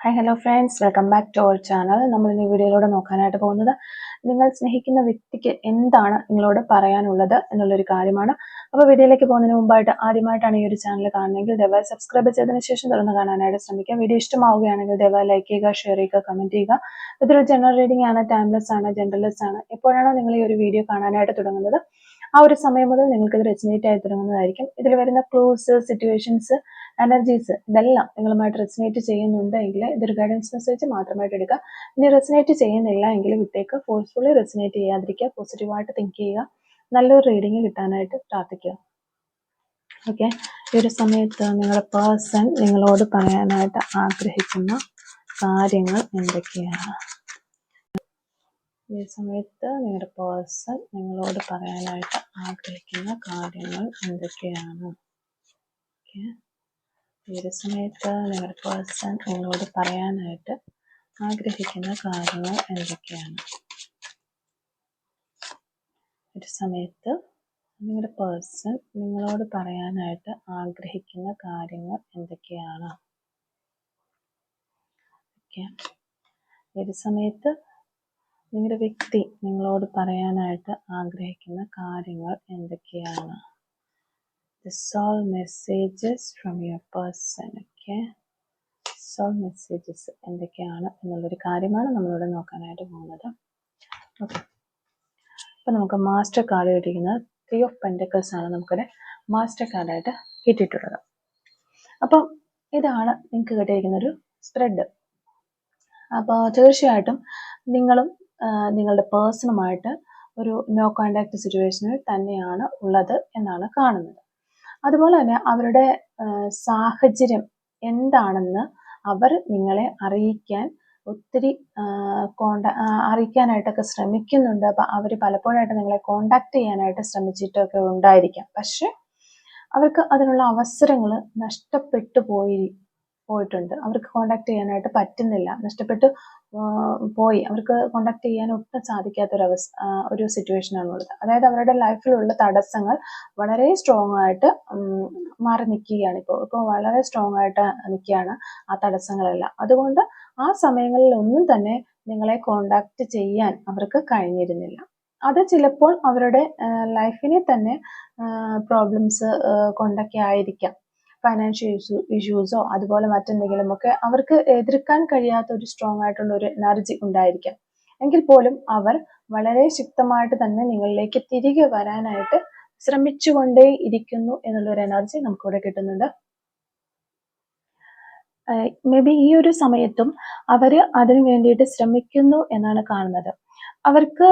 Hi hello friends, welcome back to our channel. നമ്മൾ ഇന്ന് വീഡിയോയിലൂടെ നോക്കാനായിട്ട് പോകുന്നത് നിങ്ങൾ സ്നേഹിക്കുന്ന വ്യക്തിക്ക് എന്താണ് നിങ്ങളോട് പറയാനുള്ളത് എന്നുള്ളൊരു കാര്യമാണ്. അപ്പോൾ വീഡിയോയിലേക്ക് പോകുന്നതിന് മുമ്പായിട്ട് ആദ്യമായിട്ടാണ് ഈ ഒരു ചാനൽ കാണുന്നതെങ്കിൽ ദയവായി സബ്സ്ക്രൈബ് ചെയ്തതിന് ശേഷം തുറന്ന് കാണാനായിട്ട് ശ്രമിക്കാം. വീഡിയോ ഇഷ്ടമാവുകയാണെങ്കിൽ ദയവായി ലൈക്ക് ചെയ്യുക, ഷെയർ ചെയ്യുക, കമൻറ്റ് ചെയ്യുക. ഇതൊരു ജനറൽ റീഡിംഗ് ആണ്, ടൈംലെസ് ആണ്, ജനറൽലെസ് ആണ്. എപ്പോഴാണോ നിങ്ങൾ ഈ ഒരു വീഡിയോ കാണാനായിട്ട് തുടങ്ങുന്നത് ആ ഒരു സമയം മുതൽ നിങ്ങൾക്ക് ഇത് റെസിനേറ്റ് ആയി തുടങ്ങുന്നതായിരിക്കും. ഇതിൽ വരുന്ന ക്ലൂസ്, സിറ്റുവേഷൻസ്, എനർജീസ് ഇതെല്ലാം നിങ്ങളുമായിട്ട് റെസിനേറ്റ് ചെയ്യുന്നുണ്ടെങ്കിൽ ഇതൊരു ഗൈഡൻസ് മെസ്സേജ് മാത്രമായിട്ട് എടുക്കുക. ഇനി റെസിനേറ്റ് ചെയ്യുന്നില്ല എങ്കിൽ വിട്ടേക്ക്. ഫോഴ്സ്ഫുള്ളി റെസിനേറ്റ് ചെയ്യാതിരിക്കുക. പോസിറ്റീവായിട്ട് തിങ്ക് ചെയ്യുക. നല്ലൊരു റീഡിങ് കിട്ടാനായിട്ട് പ്രാർത്ഥിക്കുക. ഓക്കെ, ഈ ഒരു സമയത്ത് നിങ്ങളുടെ പേഴ്സൺ നിങ്ങളോട് പറയാനായിട്ട് ആഗ്രഹിക്കുന്ന കാര്യങ്ങൾ എന്തൊക്കെയാണ്? ഈ സമയത്ത് നിങ്ങളുടെ പേഴ്സൺ നിങ്ങളോട് പറയാനായിട്ട് ആഗ്രഹിക്കുന്ന കാര്യങ്ങൾ എന്തൊക്കെയാണ്? ഓക്കെ, ഈ ഒരു സമയത്ത് നിങ്ങളുടെ പേഴ്സൺ നിങ്ങളോട് പറയാനായിട്ട് ആഗ്രഹിക്കുന്ന കാര്യങ്ങൾ എന്തൊക്കെയാണ്? ഒരു സമയത്ത് നിങ്ങളുടെ പേഴ്സൺ നിങ്ങളോട് പറയാനായിട്ട് ആഗ്രഹിക്കുന്ന കാര്യങ്ങൾ എന്തൊക്കെയാണ്? ഓക്കെ, ഒരു സമയത്ത് നിങ്ങളുടെ വ്യക്തി നിങ്ങളോട് പറയാനായിട്ട് ആഗ്രഹിക്കുന്ന കാര്യങ്ങൾ എന്തൊക്കെയാണ്? The soul messages from your person. Okay, soul messages എന്തൊക്കെയാണ് എന്നുള്ളൊരു കാര്യമാണ് നമ്മളിവിടെ നോക്കാനായിട്ട് പോകുന്നത്. ഓക്കെ, അപ്പോൾ നമുക്ക് മാസ്റ്റർ കാർഡ് കിട്ടിയിരിക്കുന്നത് 3 of Pentacles ആണ് നമുക്കിവിടെ മാസ്റ്റർ കാർഡായിട്ട് കിട്ടിയിട്ടുള്ളത്. അപ്പം ഇതാണ് നിങ്ങൾക്ക് കിട്ടിയിരിക്കുന്ന ഒരു സ്പ്രെഡ്. അപ്പോൾ തീർച്ചയായിട്ടും നിങ്ങളും നിങ്ങളുടെ പേഴ്സണുമായിട്ട് ഒരു നോ കോണ്ടാക്ട് സിറ്റുവേഷനിൽ തന്നെയാണ് ഉള്ളത് എന്നാണ് കാണുന്നത്. അതുപോലെ തന്നെ അവരുടെ സാഹചര്യം എന്താണെന്ന് അവർ നിങ്ങളെ അറിയിക്കാൻ ഒത്തിരി അറിയിക്കാനായിട്ടൊക്കെ ശ്രമിക്കുന്നുണ്ട്. അപ്പം അവർ പലപ്പോഴായിട്ട് നിങ്ങളെ കോണ്ടാക്ട് ചെയ്യാനായിട്ട് ശ്രമിച്ചിട്ടൊക്കെ ഉണ്ടായിരിക്കാം. പക്ഷെ അവർക്ക് അതിനുള്ള അവസരങ്ങൾ നഷ്ടപ്പെട്ടു പോയിട്ടുണ്ട്. അവർക്ക് കോണ്ടാക്ട് ചെയ്യാനായിട്ട് പറ്റുന്നില്ല, നഷ്ടപ്പെട്ടു പോയി. അവർക്ക് കോണ്ടാക്ട് ചെയ്യാൻ ഒട്ടും സാധിക്കാത്ത ഒരു സിറ്റുവേഷനാണുള്ളത്. അതായത് അവരുടെ ലൈഫിലുള്ള തടസ്സങ്ങൾ വളരെ സ്ട്രോങ് ആയിട്ട് മാറി നിൽക്കുകയാണ്. ഇപ്പോൾ വളരെ സ്ട്രോങ് ആയിട്ട് നിൽക്കുകയാണ് ആ തടസ്സങ്ങളെല്ലാം. അതുകൊണ്ട് ആ സമയങ്ങളിൽ ഒന്നും തന്നെ നിങ്ങളെ കോണ്ടാക്ട് ചെയ്യാൻ അവർക്ക് കഴിഞ്ഞിരുന്നില്ല. അത് ചിലപ്പോൾ അവരുടെ ലൈഫിനെ തന്നെ പ്രോബ്ലംസ് കൊണ്ടൊക്കെ ആയിരിക്കാം. ഫൈനാൻഷ്യൽ ഇഷ്യൂസോ അതുപോലെ മറ്റെന്തെങ്കിലുമൊക്കെ അവർക്ക് എതിർക്കാൻ കഴിയാത്ത ഒരു സ്ട്രോങ് ആയിട്ടുള്ള ഒരു എനർജി ഉണ്ടായിരിക്കാം. എങ്കിൽ പോലും അവർ വളരെ ശക്തമായിട്ട് തന്നെ നിങ്ങളിലേക്ക് തിരികെ വരാനായിട്ട് ശ്രമിച്ചുകൊണ്ടേ ഇരിക്കുന്നു എന്നുള്ളൊരു എനർജി നമുക്കിവിടെ കിട്ടുന്നുണ്ട്. മേ ബി ഈ ഒരു സമയത്തും അവർ അതിനു വേണ്ടിയിട്ട് ശ്രമിക്കുന്നു എന്നാണ് കാണുന്നത്. അവർക്ക്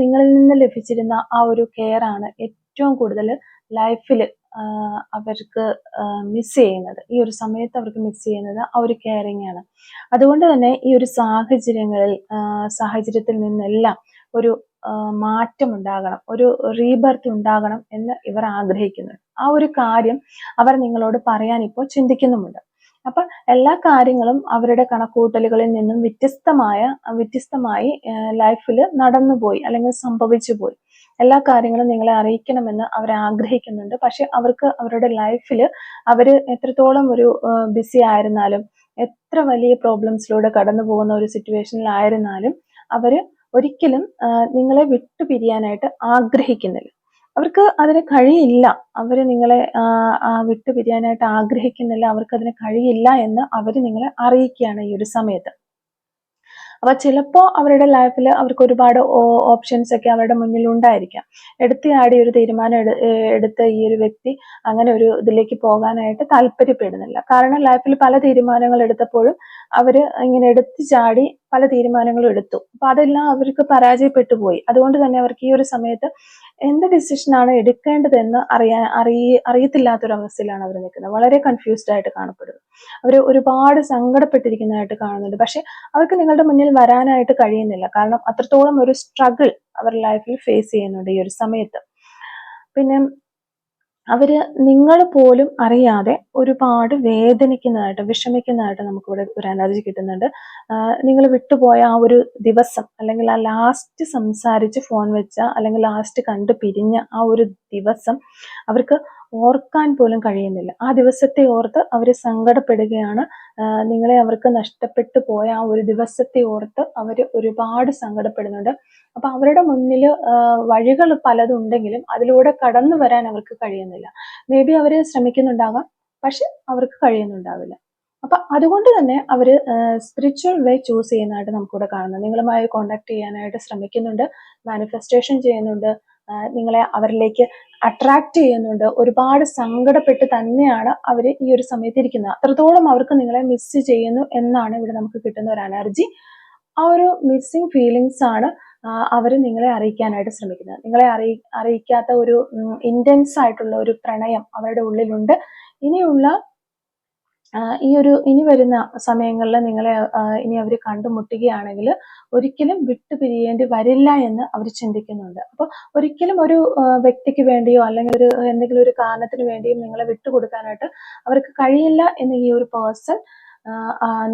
നിങ്ങളിൽ നിന്ന് ലഭിച്ചിരുന്ന ആ ഒരു കെയർ ആണ് ഏറ്റവും കൂടുതൽ ലൈഫിൽ അവർക്ക് മിസ് ചെയ്യുന്നത്. ഈ ഒരു സമയത്ത് അവർക്ക് മിസ് ചെയ്യുന്നത് ആ ഒരു കെയറിങ് ആണ്. അതുകൊണ്ട് തന്നെ ഈ ഒരു സാഹചര്യത്തിൽ നിന്നെല്ലാം ഒരു മാറ്റം ഉണ്ടാകണം, ഒരു റീബർത്ത് ഉണ്ടാകണം എന്ന് ഇവർ ആഗ്രഹിക്കുന്നുണ്ട്. ആ ഒരു കാര്യം അവർ നിങ്ങളോട് പറയാൻ ഇപ്പോൾ ചിന്തിക്കുന്നുമുണ്ട്. അപ്പൊ എല്ലാ കാര്യങ്ങളും അവരുടെ കണക്കൂട്ടലുകളിൽ നിന്നും വ്യത്യസ്തമായി ലൈഫിൽ നടന്നുപോയി അല്ലെങ്കിൽ സംഭവിച്ചു പോയി. എല്ലാ കാര്യങ്ങളും നിങ്ങളെ അറിയിക്കണമെന്ന് അവർ ആഗ്രഹിക്കുന്നുണ്ട്. പക്ഷെ അവർക്ക് അവരുടെ ലൈഫിൽ അവർ എത്രത്തോളം ഒരു ബിസി ആയിരുന്നാലും, എത്ര വലിയ പ്രോബ്ലംസിലൂടെ കടന്നു പോകുന്ന ഒരു സിറ്റുവേഷനിലായിരുന്നാലും അവർ ഒരിക്കലും നിങ്ങളെ വിട്ടുപിരിയാനായിട്ട് ആഗ്രഹിക്കുന്നില്ല. അവർക്ക് അതിന് കഴിയില്ല. അവർ നിങ്ങളെ വിട്ടുപിരിയാനായിട്ട് ആഗ്രഹിക്കുന്നില്ല. അവർക്ക് അതിന് കഴിയില്ല എന്ന് അവർ നിങ്ങളെ അറിയിക്കുകയാണ് ഈ ഒരു സമയത്ത്. അപ്പൊ ചിലപ്പോൾ അവരുടെ ലൈഫിൽ അവർക്ക് ഒരുപാട് ഓപ്ഷൻസ് ഒക്കെ അവരുടെ മുന്നിൽ ഉണ്ടായിരിക്കാം. എടുത്തിയാടി ഒരു തീരുമാനം എടുത്ത് ഈ ഒരു വ്യക്തി അങ്ങനെ ഒരു ഇതിലേക്ക് പോകാനായിട്ട് താല്പര്യപ്പെടുന്നില്ല. കാരണം ലൈഫിൽ പല തീരുമാനങ്ങൾ എടുത്തപ്പോഴും അവര് ഇങ്ങനെ എടുത്തു ചാടി പല തീരുമാനങ്ങളും എടുത്തു. അപ്പൊ അതെല്ലാം അവർക്ക് പരാജയപ്പെട്ടു പോയി. അതുകൊണ്ട് തന്നെ അവർക്ക് ഈ ഒരു സമയത്ത് എന്ത് ഡിസിഷനാണ് എടുക്കേണ്ടതെന്ന് അറിയത്തില്ലാത്തൊരവസ്ഥയിലാണ് അവർ നിൽക്കുന്നത്. വളരെ കൺഫ്യൂസ്ഡ് ആയിട്ട് കാണപ്പെടുന്നു. അവർ ഒരുപാട് സങ്കടപ്പെട്ടിരിക്കുന്നതായിട്ട് കാണുന്നുണ്ട്. പക്ഷെ അവർക്ക് നിങ്ങളുടെ മുന്നിൽ വരാനായിട്ട് കഴിയുന്നില്ല. കാരണം അത്രത്തോളം ഒരു സ്ട്രഗിൾ അവർ ലൈഫിൽ ഫേസ് ചെയ്യുന്നുണ്ട് ഈ ഒരു സമയത്ത്. പിന്നെ അവര് നിങ്ങൾ പോലും അറിയാതെ ഒരുപാട് വേദനിക്കുന്നതായിട്ട്, വിഷമിക്കുന്നതായിട്ട് നമുക്കിവിടെ ഒരു എനർജി കിട്ടുന്നുണ്ട്. നിങ്ങൾ വിട്ടുപോയ ആ ഒരു ദിവസം, അല്ലെങ്കിൽ ആ ലാസ്റ്റ് സംസാരിച്ച് ഫോൺ വെച്ച, അല്ലെങ്കിൽ ലാസ്റ്റ് കണ്ടു പിരിഞ്ഞ ആ ഒരു ദിവസം അവർക്ക് ഓർക്കാൻ പോലും കഴിയുന്നില്ല. ആ ദിവസത്തെ ഓർത്ത് അവർ സങ്കടപ്പെടുകയാണ്. നിങ്ങളെ അവർക്ക് നഷ്ടപ്പെട്ടു പോയ ആ ഒരു ദിവസത്തെ ഓർത്ത് അവർ ഒരുപാട് സങ്കടപ്പെടുന്നുണ്ട്. അപ്പൊ അവരുടെ മുന്നിൽ വഴികൾ പലതുണ്ടെങ്കിലും അതിലൂടെ കടന്നു വരാൻ അവർക്ക് കഴിയുന്നില്ല. മേ ബി അവർ ശ്രമിക്കുന്നുണ്ടാകാം, പക്ഷെ അവർക്ക് കഴിയുന്നുണ്ടാവില്ല. അപ്പൊ അതുകൊണ്ട് തന്നെ അവര് സ്പിരിച്വൽ വേ ചൂസ് ചെയ്യുന്നതായിട്ട് നമുക്കിവിടെ കാണുന്നത്. നിങ്ങളുമായി കോണ്ടാക്ട് ചെയ്യാനായിട്ട് ശ്രമിക്കുന്നുണ്ട്, മാനിഫെസ്റ്റേഷൻ ചെയ്യുന്നുണ്ട്, നിങ്ങളെ അവരിലേക്ക് അട്രാക്ട് ചെയ്യുന്നുണ്ട്. ഒരുപാട് സങ്കടപ്പെട്ട് തന്നെയാണ് അവർ ഈ ഒരു സമയത്ത് ഇരിക്കുന്നത്. അത്രത്തോളം അവർക്ക് നിങ്ങളെ മിസ് ചെയ്യുന്നു എന്നാണ് ഇവിടെ നമുക്ക് കിട്ടുന്ന ഒരു എനർജി. ആ ഒരു മിസ്സിങ് ഫീലിങ്സ് ആണ് അവർ നിങ്ങളെ അറിയിക്കാനായിട്ട് ശ്രമിക്കുന്നത്. നിങ്ങളെ അറിയിക്കാത്ത ഒരു ഇന്റൻസ് ആയിട്ടുള്ള ഒരു പ്രണയം അവരുടെ ഉള്ളിലുണ്ട്. ഇനി വരുന്ന സമയങ്ങളിൽ നിങ്ങളെ ഇനി അവർ കണ്ടുമുട്ടുകയാണെങ്കിൽ ഒരിക്കലും വിട്ടുപിരിയേണ്ടി വരില്ല എന്ന് അവർ ചിന്തിക്കുന്നുണ്ട്. അപ്പോൾ ഒരിക്കലും ഒരു വ്യക്തിക്ക് വേണ്ടിയോ അല്ലെങ്കിൽ എന്തെങ്കിലും ഒരു കാരണത്തിന് വേണ്ടിയും നിങ്ങളെ വിട്ടുകൊടുക്കാനായിട്ട് അവർക്ക് കഴിയില്ല എന്ന് ഈ ഒരു പേഴ്സൺ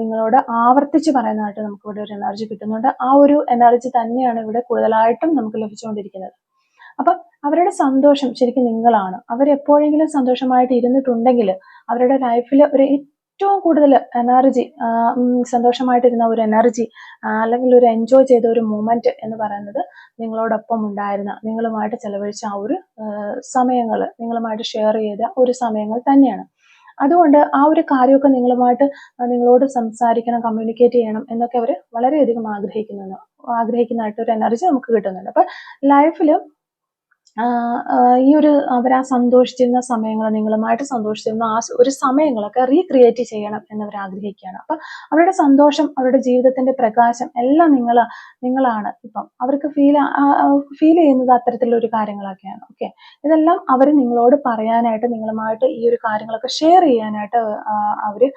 നിങ്ങളോട് ആവർത്തിച്ച് പറയുന്നതായിട്ട് നമുക്ക് ഇവിടെ ഒരു എനർജി കിട്ടുന്നുണ്ട്. ആ ഒരു എനർജി തന്നെയാണ് ഇവിടെ കൂടുതലായിട്ടും നമുക്ക് ലഭിച്ചുകൊണ്ടിരിക്കുന്നത്. അപ്പൊ അവരുടെ സന്തോഷം ശരിക്കും നിങ്ങളാണ്. അവരെപ്പോഴെങ്കിലും സന്തോഷമായിട്ട് ഇരുന്നിട്ടുണ്ടെങ്കിൽ അവരുടെ ലൈഫിൽ ഒരു ഏറ്റവും കൂടുതൽ എനർജി, സന്തോഷമായിട്ടിരുന്ന ഒരു എനർജി അല്ലെങ്കിൽ ഒരു എൻജോയ് ചെയ്ത ഒരു മൂമെന്റ് എന്ന് പറയുന്നത് നിങ്ങളോടൊപ്പം ഉണ്ടായിരുന്ന, നിങ്ങളുമായിട്ട് ചെലവഴിച്ച ആ ഒരു സമയങ്ങൾ, നിങ്ങളുമായിട്ട് ഷെയർ ചെയ്ത ഒരു സമയങ്ങൾ തന്നെയാണ്. അതുകൊണ്ട് ആ ഒരു കാര്യമൊക്കെ നിങ്ങളോട് സംസാരിക്കണം, കമ്മ്യൂണിക്കേറ്റ് ചെയ്യണം എന്നൊക്കെ അവർ വളരെയധികം ആഗ്രഹിക്കുന്നതായിട്ട് ഒരു എനർജി നമുക്ക് കിട്ടുന്നുണ്ട്. അപ്പൊ ലൈഫിൽ ഈ ഒരു അവരാ സന്തോഷിച്ചിരുന്ന സമയങ്ങൾ, നിങ്ങളുമായിട്ട് സന്തോഷിച്ചിരുന്ന ആ ഒരു സമയങ്ങളൊക്കെ റീക്രിയേറ്റ് ചെയ്യണം എന്നവർ ആഗ്രഹിക്കുകയാണ്. അപ്പൊ അവരുടെ സന്തോഷം, അവരുടെ ജീവിതത്തിന്റെ പ്രകാശം എല്ലാം നിങ്ങളാണ്. ഇപ്പം അവർക്ക് ഫീൽ ചെയ്യുന്നത് അത്തരത്തിലുള്ള ഒരു കാര്യങ്ങളൊക്കെയാണ്. ഓക്കെ, ഇതെല്ലാം അവർ നിങ്ങളോട് പറയാനായിട്ട്, നിങ്ങളുമായിട്ട് ഈ ഒരു കാര്യങ്ങളൊക്കെ ഷെയർ ചെയ്യാനായിട്ട് അവര്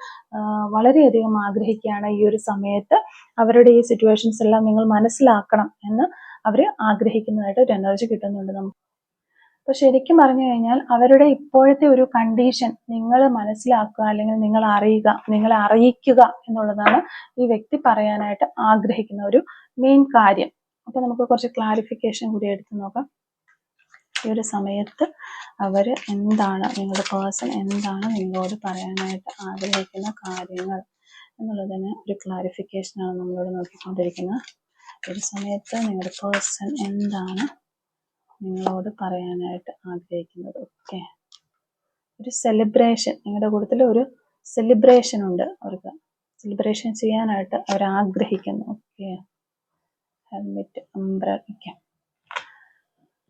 വളരെയധികം ആഗ്രഹിക്കുകയാണ്. ഈ ഒരു സമയത്ത് അവരുടെ ഈ സിറ്റുവേഷൻസ് എല്ലാം നിങ്ങൾ മനസ്സിലാക്കണം എന്ന് അവര് ആഗ്രഹിക്കുന്നതായിട്ട് ഒരു എനർജി കിട്ടുന്നുണ്ട് നമുക്ക്. അപ്പൊ ശരിക്കും പറഞ്ഞു കഴിഞ്ഞാൽ അവരുടെ ഇപ്പോഴത്തെ ഒരു കണ്ടീഷൻ നിങ്ങൾ മനസ്സിലാക്കുക, അല്ലെങ്കിൽ നിങ്ങളെ അറിയിക്കുക എന്നുള്ളതാണ് ഈ വ്യക്തി പറയാനായിട്ട് ആഗ്രഹിക്കുന്ന ഒരു മെയിൻ കാര്യം. അപ്പൊ നമുക്ക് കുറച്ച് ക്ലാരിഫിക്കേഷൻ കൂടി എടുത്തു നോക്കാം. ഈ ഒരു സമയത്ത് നിങ്ങളുടെ പേഴ്സൺ എന്താണ് നിങ്ങളോട് പറയാനായിട്ട് ആഗ്രഹിക്കുന്ന കാര്യങ്ങൾ എന്നുള്ളതിന് ഒരു ക്ലാരിഫിക്കേഷനാണ് നമ്മളോട് നോക്കിക്കൊണ്ടിരിക്കുന്നത്. ഒരു സമയത്ത് നിങ്ങളുടെ പേഴ്സൺ എന്താണ് നിങ്ങളോട് പറയാനായിട്ട് ആഗ്രഹിക്കുന്നത്? ഓക്കെ, ഒരു സെലിബ്രേഷൻ, നിങ്ങളുടെ കൂട്ടത്തിൽ ഒരു സെലിബ്രേഷൻ ഉണ്ട്. അവർക്ക് സെലിബ്രേഷൻ ചെയ്യാനായിട്ട് അവർ ആഗ്രഹിക്കുന്നു. Okay, helmet, okay.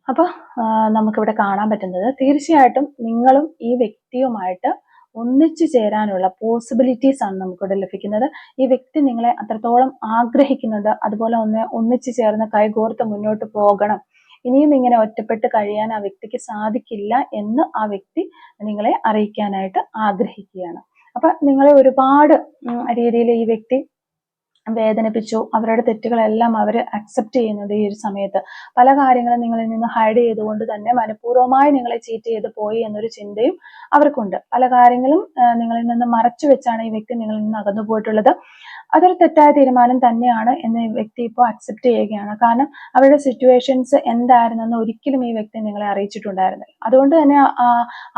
അപ്പൊ നമുക്കിവിടെ കാണാൻ പറ്റുന്നത് തീർച്ചയായിട്ടും നിങ്ങളും ഈ വ്യക്തിയുമായിട്ട് ഒന്നിച്ചു ചേരാനുള്ള പോസിബിലിറ്റീസ് ആണ് നമുക്കിവിടെ ലഭിക്കുന്നത്. ഈ വ്യക്തി നിങ്ങളെ അത്രത്തോളം ആഗ്രഹിക്കുന്നുണ്ട്. അതുപോലെ ഒന്നിച്ചു ചേർന്ന് കൈകോർത്ത് മുന്നോട്ട് പോകണം, ഇനിയും ഇങ്ങനെ ഒറ്റപ്പെട്ട് കഴിയാൻ ആ വ്യക്തിക്ക് സാധിക്കില്ല എന്ന് ആ വ്യക്തി നിങ്ങളെ അറിയിക്കാനായിട്ട് ആഗ്രഹിക്കുകയാണ്. അപ്പൊ നിങ്ങളെ ഒരുപാട് രീതിയിൽ ഈ വ്യക്തി വേദനിപ്പിച്ചു. അവരുടെ തെറ്റുകളെല്ലാം അവർ അക്സെപ്റ്റ് ചെയ്യുന്നുണ്ട്. ഈ ഒരു സമയത്ത് പല കാര്യങ്ങളും നിങ്ങളിൽ നിന്ന് ഹൈഡ് ചെയ്തുകൊണ്ട് തന്നെ മനഃപൂർവ്വമായി നിങ്ങളെ ചീറ്റ് ചെയ്ത് പോയി എന്നൊരു ചിന്തയും അവർക്കുണ്ട്. പല കാര്യങ്ങളും നിങ്ങളിൽ നിന്ന് മറച്ചു വെച്ചാണ് ഈ വ്യക്തി നിങ്ങളിൽ നിന്ന് അകന്നു പോയിട്ടുള്ളത്. അതൊരു തെറ്റായ തീരുമാനം തന്നെയാണ് എന്ന് ഈ വ്യക്തി ഇപ്പോൾ അക്സെപ്റ്റ് ചെയ്യുകയാണ്. കാരണം അവരുടെ സിറ്റുവേഷൻസ് എന്തായിരുന്നെന്ന് ഒരിക്കലും ഈ വ്യക്തി നിങ്ങളെ അറിയിച്ചിട്ടുണ്ടായിരുന്നില്ല. അതുകൊണ്ട് തന്നെ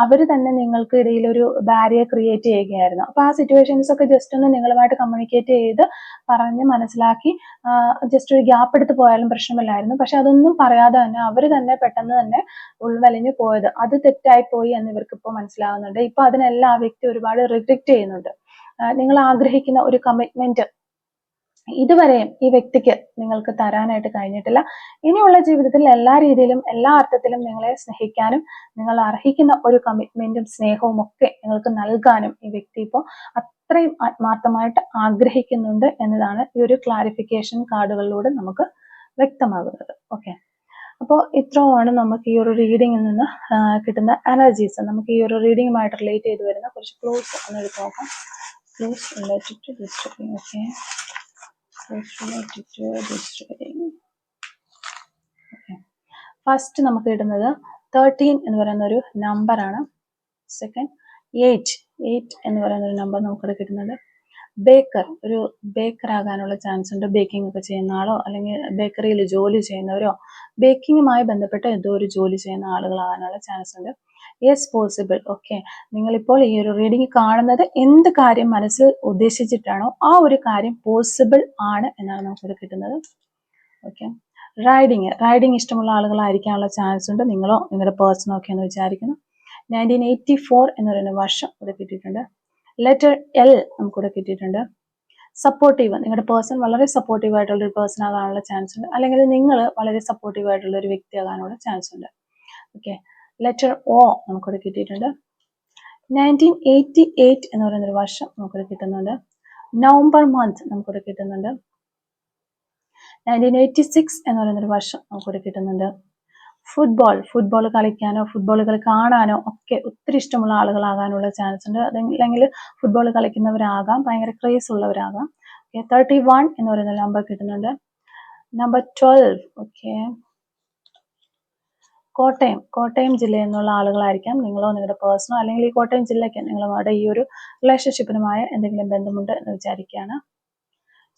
അവർ തന്നെ നിങ്ങൾക്ക് ഇടയിൽ ഒരു ബാരിയർ ക്രിയേറ്റ് ചെയ്യുകയായിരുന്നു. അപ്പൊ ആ സിറ്റുവേഷൻസ് ഒക്കെ ജസ്റ്റ് ഒന്ന് നിങ്ങളുമായിട്ട് കമ്മ്യൂണിക്കേറ്റ് ചെയ്ത് പറഞ്ഞ് മനസ്സിലാക്കി ജസ്റ്റ് ഒരു ഗ്യാപ്പ് എടുത്ത് പോയാലും പ്രശ്നമില്ലായിരുന്നു. പക്ഷെ അതൊന്നും പറയാതെ തന്നെ അവർ തന്നെ പെട്ടെന്ന് തന്നെ ഉൾവലിഞ്ഞു പോയത് അത് തെറ്റായി പോയി എന്ന് ഇവർക്ക് ഇപ്പോൾ മനസ്സിലാകുന്നുണ്ട്. ഇപ്പൊ അതിനെല്ലാം ആ വ്യക്തി ഒരുപാട് റിഗ്രറ്റ് ചെയ്യുന്നുണ്ട്. നിങ്ങൾ ആഗ്രഹിക്കുന്ന ഒരു കമ്മിറ്റ്മെന്റ് ഇതുവരെയും ഈ വ്യക്തിക്ക് നിങ്ങൾക്ക് തരാനായിട്ട് കഴിഞ്ഞിട്ടില്ല. ഇനിയുള്ള ജീവിതത്തിൽ എല്ലാ രീതിയിലും എല്ലാ അർത്ഥത്തിലും നിങ്ങളെ സ്നേഹിക്കാനും നിങ്ങൾ അർഹിക്കുന്ന ഒരു കമ്മിറ്റ്മെന്റും സ്നേഹവും ഒക്കെ നിങ്ങൾക്ക് നൽകാനും ഈ വ്യക്തി ഇപ്പോൾ അത്രയും ആത്മാർത്ഥമായിട്ട് ആഗ്രഹിക്കുന്നുണ്ട് എന്നതാണ് ഈ ഒരു ക്ലാരിഫിക്കേഷൻ കാർഡുകളിലൂടെ നമുക്ക് വ്യക്തമാകുന്നത്. ഓക്കെ, അപ്പോൾ ഇത്രയുമാണ് നമുക്ക് ഈ ഒരു റീഡിങ്ങിൽ നിന്ന് കിട്ടുന്ന എനർജീസ്. നമുക്ക് ഈ ഒരു റീഡിങ്ങുമായിട്ട് റിലേറ്റ് ചെയ്ത് വരുന്ന കുറച്ച് ക്ലോസ് ഒന്ന് എടുത്ത് നോക്കാം. Clause related to this reading. Okay, first നമുക്ക് കിട്ടുന്നത് 13 എന്ന് പറയുന്ന ഒരു നമ്പറാണ്. സെക്കൻഡ് 8 എന്ന് പറയുന്ന ഒരു നമ്പർ നമുക്കിവിടെ കിട്ടുന്നുണ്ട്. ഒരു ബേക്കർ ആകാനുള്ള ചാൻസ് ഉണ്ട്. ബേക്കിംഗ് ഒക്കെ ചെയ്യുന്ന ആളോ അല്ലെങ്കിൽ ബേക്കറിയിൽ ജോലി ചെയ്യുന്നവരോ ബേക്കിങ്ങുമായി ബന്ധപ്പെട്ട എന്തോ ഒരു ജോലി ചെയ്യുന്ന ആളുകളാകാനുള്ള ചാൻസ് ഉണ്ട്. Yes possible. ഓക്കെ, നിങ്ങളിപ്പോൾ ഈ ഒരു റീഡിംഗ് കാണുന്നത് എന്ത് കാര്യം മനസ്സിൽ ഉദ്ദേശിച്ചിട്ടാണോ ആ ഒരു കാര്യം പോസിബിൾ ആണ് എന്നാണ് നമുക്കിവിടെ കിട്ടുന്നത്. ഓക്കെ, റൈഡിങ് ഇഷ്ടമുള്ള ആളുകളായിരിക്കാനുള്ള ചാൻസ് ഉണ്ട്. നിങ്ങളോ നിങ്ങളുടെ പേഴ്സണോ ഒക്കെ എന്ന് വിചാരിക്കുന്നു. 1984 എന്ന് പറയുന്ന വർഷം ഇവിടെ കിട്ടിയിട്ടുണ്ട്. ലെറ്റർ എൽ നമുക്കിവിടെ കിട്ടിയിട്ടുണ്ട്. സപ്പോർട്ടീവ്, നിങ്ങളുടെ പേഴ്സൺ വളരെ സപ്പോർട്ടീവ് ആയിട്ടുള്ള ഒരു പേഴ്സൺ ആകാനുള്ള ചാൻസ് ഉണ്ട്, അല്ലെങ്കിൽ നിങ്ങൾ വളരെ സപ്പോർട്ടീവ് ആയിട്ടുള്ള ഒരു വ്യക്തി ആകാനുള്ള ചാൻസ് ഉണ്ട്. ഓക്കെ, ലെറ്റർ ഒ നമുക്കിവിടെ കിട്ടിയിട്ടുണ്ട്. 1988 എന്ന് പറയുന്ന ഒരു വർഷം നമുക്കിവിടെ കിട്ടുന്നുണ്ട്. നവംബർ മന്ത് നമുക്കിവിടെ കിട്ടുന്നുണ്ട്. 1986 എന്ന് പറയുന്ന ഒരു വർഷം നമുക്കിവിടെ കിട്ടുന്നുണ്ട്. ഫുട്ബോൾ കളിക്കാനോ ഫുട്ബോളുകൾ കാണാനോ ഒക്കെ ഒത്തിരി ഇഷ്ടമുള്ള ആളുകളാകാനുള്ള ചാൻസ് ഉണ്ട്. അതല്ലെങ്കിൽ ഫുട്ബോൾ കളിക്കുന്നവരാകാം, ഭയങ്കര ക്രേസ് ഉള്ളവരാകാം. ഓക്കെ, 31 എന്ന് പറയുന്ന നമ്പർ കിട്ടുന്നുണ്ട്. നമ്പർ 12. ഓക്കെ, കോട്ടയം ജില്ലയിൽ നിന്നുള്ള ആളുകളായിരിക്കാം നിങ്ങളോ നിങ്ങളുടെ പേഴ്സണോ, അല്ലെങ്കിൽ ഈ കോട്ടയം ജില്ലയ്ക്ക് നിങ്ങളുമായിട്ട് ഈ ഒരു റിലേഷൻഷിപ്പിനുമായ എന്തെങ്കിലും ബന്ധമുണ്ട് എന്ന് വിചാരിക്കുകയാണ്.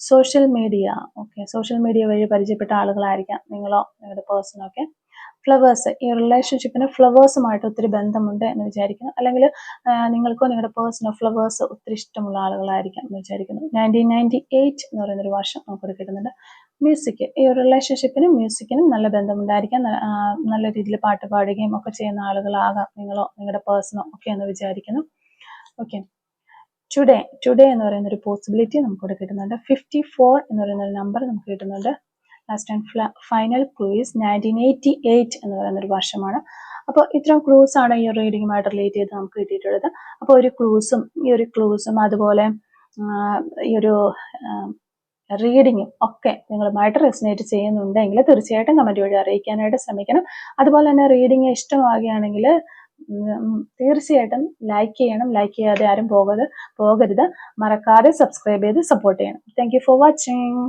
Social media. Okay, social media വഴി പരിചയപ്പെട്ട ആളുകളായിരിക്കാം നിങ്ങളോ നിങ്ങളുടെ പേഴ്സണോ ഒക്കെ. ഫ്ലവേഴ്സ്, ഈ റിലേഷൻഷിപ്പിന് ഫ്ലവേഴ്സുമായിട്ട് ഒത്തിരി ബന്ധമുണ്ട് എന്ന് വിചാരിക്കുന്നു, അല്ലെങ്കിൽ നിങ്ങൾക്കോ നിങ്ങളുടെ പേഴ്സണോ ഫ്ലവേഴ്സ് ഒത്തിരി ഇഷ്ടമുള്ള ആളുകളായിരിക്കാം എന്ന് വിചാരിക്കുന്നു. 1998 എന്ന് പറയുന്നൊരു വർഷം നമുക്കിവിടെ കിട്ടുന്നുണ്ട്. മ്യൂസിക്, ഈ ഒരു റിലേഷൻഷിപ്പിനും മ്യൂസിക്കിനും നല്ല ബന്ധമുണ്ടായിരിക്കാം. നല്ല രീതിയിൽ പാട്ട് പാടുകയും ഒക്കെ ചെയ്യുന്ന ആളുകളാകാം നിങ്ങളോ നിങ്ങളുടെ പേഴ്സണോ ഒക്കെ എന്ന് വിചാരിക്കുന്നു. ഓക്കെ, ടുഡേ എന്ന് പറയുന്ന ഒരു പോസിബിലിറ്റി നമുക്കിവിടെ കിട്ടുന്നുണ്ട്. 54 എന്ന് പറയുന്ന ഒരു നമ്പർ നമുക്ക് കിട്ടുന്നുണ്ട്. Last and final clue is 1988 എന്ന് പറയുന്ന ഒരു വർഷമാണ്. അപ്പോൾ ഇത്തരം ക്ലൂസ് ആണ് ഈ റീഡിങ്ങുമായിട്ട് റിലേറ്റ് ചെയ്ത് നമുക്ക് കിട്ടിയിട്ടുള്ളത്. അപ്പോൾ ഈ ഒരു ക്ലൂസും അതുപോലെ ഈ ഒരു റീഡിങ്ങും ഒക്കെ നിങ്ങളുമായിട്ട് റെസിനേറ്റ് ചെയ്യുന്നുണ്ടെങ്കിൽ തീർച്ചയായിട്ടും കമന്റ് വഴി അറിയിക്കാനായിട്ട് ശ്രമിക്കണം. അതുപോലെ തന്നെ റീഡിങ് ഇഷ്ടമാകുകയാണെങ്കിൽ തീർച്ചയായിട്ടും ലൈക്ക് ചെയ്യണം. ലൈക്ക് ചെയ്യാതെ ആരും പോകരുത്. മറക്കാതെ സബ്സ്ക്രൈബ് ചെയ്ത് സപ്പോർട്ട് ചെയ്യണം. Thank you for watching.